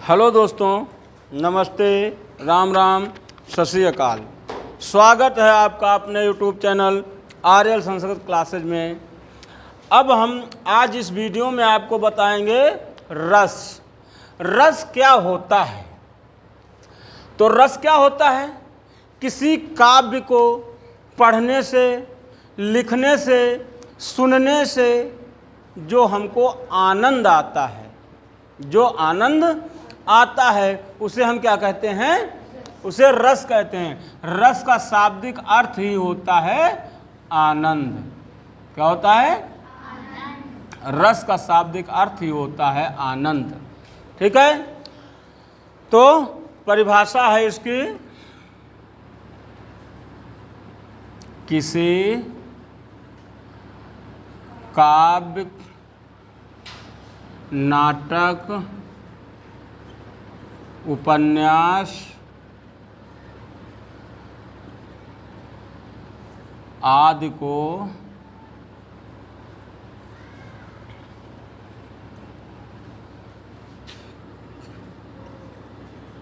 Hello दोस्तों, नमस्ते, राम राम, सत श्री अकाल। स्वागत है आपका अपने यूट्यूब चैनल आर्यल संस्कृत क्लासेज में। अब हम आज इस वीडियो में आपको बताएंगे रस। रस क्या होता है? तो रस क्या होता है? किसी काव्य को पढ़ने से, लिखने से, सुनने से जो हमको आनंद आता है, जो आनंद आता है उसे हम क्या कहते हैं? उसे रस कहते हैं। रस का शाब्दिक अर्थ ही होता है आनंद। क्या होता है? रस का शाब्दिक अर्थ ही होता है आनंद। ठीक है, तो परिभाषा है इसकी, किसी काव्य, नाटक, उपन्यास आदि को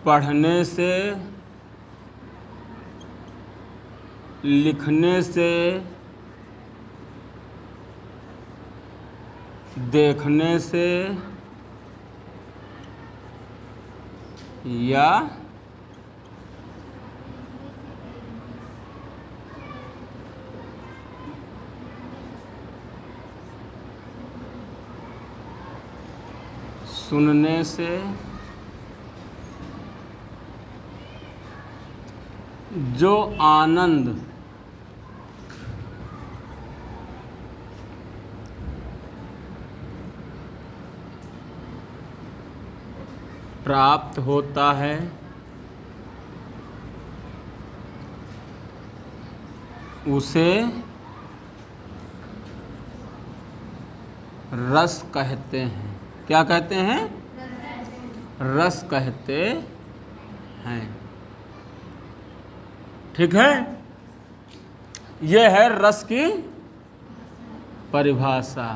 पढ़ने से, लिखने से, देखने से या सुनने से जो आनंद प्राप्त होता है उसे रस कहते हैं। क्या कहते हैं? रस कहते हैं। ठीक है, यह है रस की परिभाषा।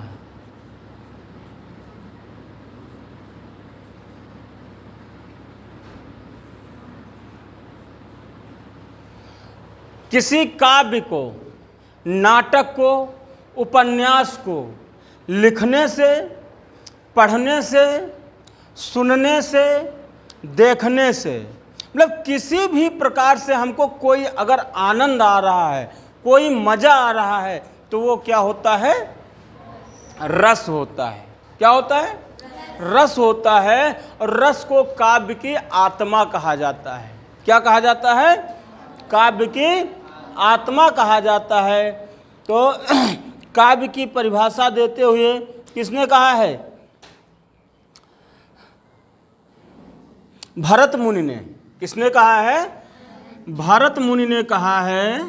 किसी काव्य को, नाटक को, उपन्यास को लिखने से, पढ़ने से, सुनने से, देखने से, मतलब किसी भी प्रकार से हमको कोई अगर आनंद आ रहा है, कोई मजा आ रहा है, तो वो क्या होता है? रस होता है। क्या होता है? रस होता है। और रस को काव्य की आत्मा कहा जाता है। क्या कहा जाता है? काव्य की आत्मा कहा जाता है। तो काव्य की परिभाषा देते हुए किसने कहा है? भरत मुनि ने। किसने कहा है? भरत मुनि ने कहा है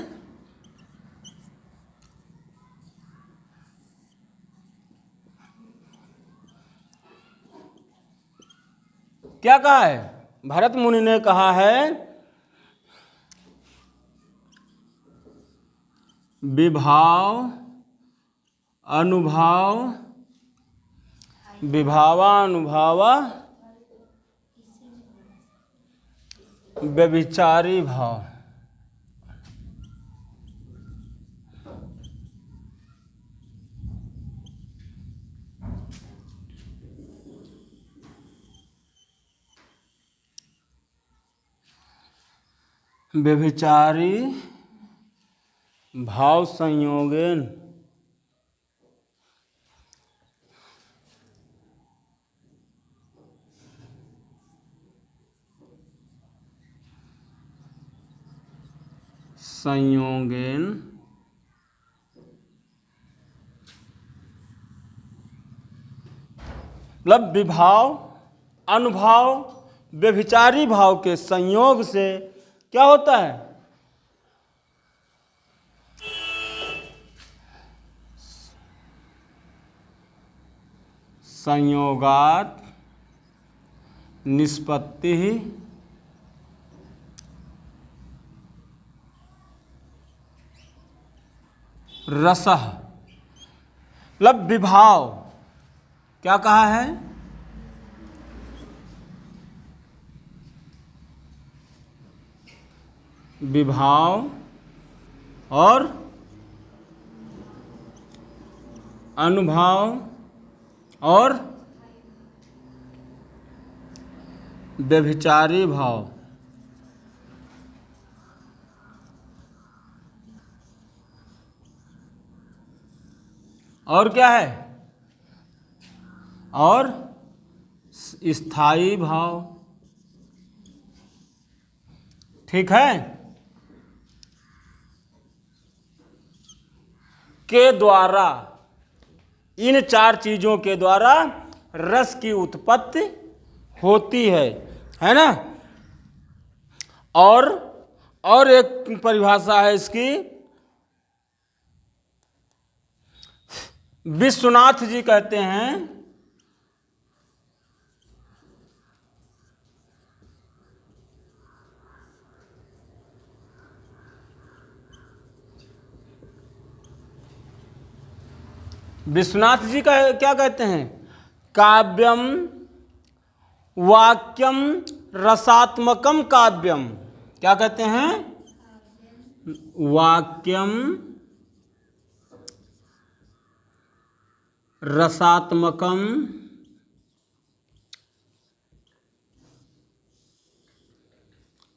क्या कहा है? भरत मुनि ने कहा है विभाव, अनुभाव, विभावानुभाव, व्यभिचारी भाव। व्यभिचारी भाव संयोगेन मतलब विभाव, अनुभाव, व्यभिचारी भाव के संयोग से क्या होता है? संयोगात निष्पत्ति रसः, मतलब विभाव। क्या कहा है? विभाव और अनुभाव और व्यभिचारी भाव। और क्या है? और स्थायी भाव। ठीक है, के द्वारा, इन चार चीजों के द्वारा रस की उत्पत्ति होती है ना। और एक परिभाषा है इसकी, विश्वनाथ जी कहते हैं विश्वनाथ जी का क्या कहते हैं? काव्यम वाक्यम रसात्मकम काव्यम। क्या कहते हैं? वाक्यम रसात्मकम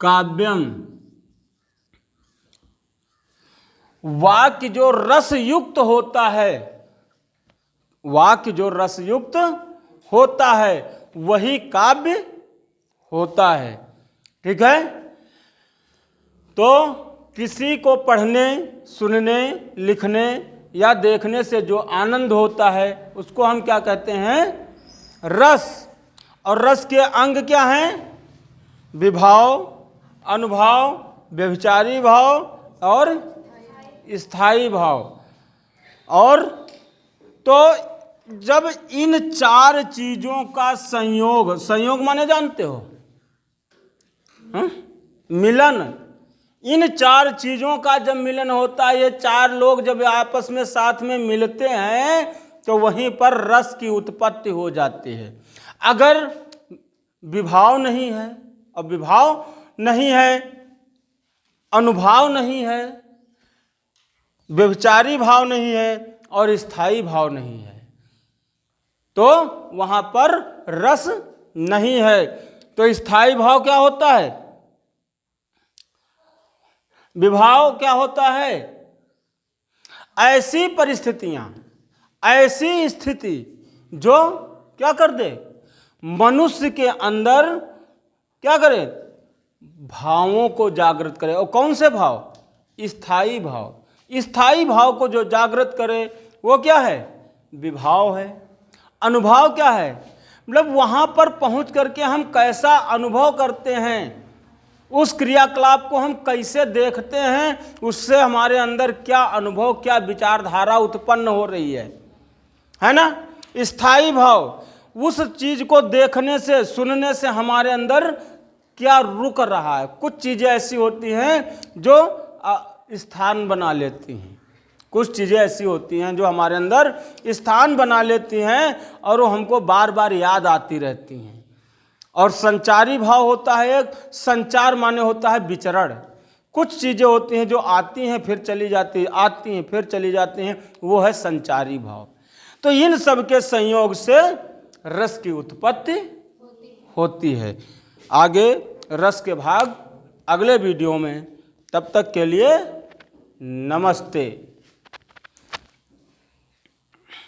काव्यम। वाक्य जो रस युक्त होता है, वाक्य जो रस युक्त होता है वही काव्य होता है। ठीक है, तो किसी को पढ़ने, सुनने, लिखने या देखने से जो आनंद होता है उसको हम क्या कहते हैं? रस। और रस के अंग क्या हैं? विभाव, अनुभाव, व्यभिचारी भाव और स्थायी भाव। और तो जब इन चार चीजों का संयोग, संयोग माने जानते हो, मिलन, इन चार चीजों का जब मिलन होता है, ये चार लोग जब आपस में साथ में मिलते हैं तो वहीं पर रस की उत्पत्ति हो जाती है। अगर विभाव नहीं है, और विभाव नहीं है, अनुभाव नहीं है, व्यभिचारी भाव नहीं है और स्थायी भाव नहीं है, तो वहां पर रस नहीं है। तो स्थायी भाव क्या होता है? विभाव क्या होता है? ऐसी परिस्थितियां, ऐसी स्थिति जो क्या कर दे? मनुष्य के अंदर क्या करे? भावों को जागृत करे। और कौन से भाव? स्थायी भाव। स्थायी भाव को जो जागृत करे वो क्या है? विभाव है। अनुभाव क्या है? मतलब वहां पर पहुंच करके हम कैसा अनुभव करते हैं, उस क्रियाकलाप को हम कैसे देखते हैं, उससे हमारे अंदर क्या अनुभव, क्या विचारधारा उत्पन्न हो रही है ना। स्थायी भाव, उस चीज को देखने से, सुनने से हमारे अंदर क्या रुक रहा है। कुछ चीजें ऐसी होती हैं जो स्थान बना लेती हैं, कुछ चीज़ें ऐसी होती हैं जो हमारे अंदर स्थान बना लेती हैं और वो हमको बार बार याद आती रहती हैं। और संचारी भाव होता है एक, संचार माने होता है विचरण। कुछ चीज़ें होती हैं जो आती हैं फिर चली जाती हैं, आती हैं फिर चली जाती हैं, वो है संचारी भाव। तो इन सब के संयोग से रस की उत्पत्ति होती है। आगे रस के भाग अगले वीडियो में। तब तक के लिए नमस्ते।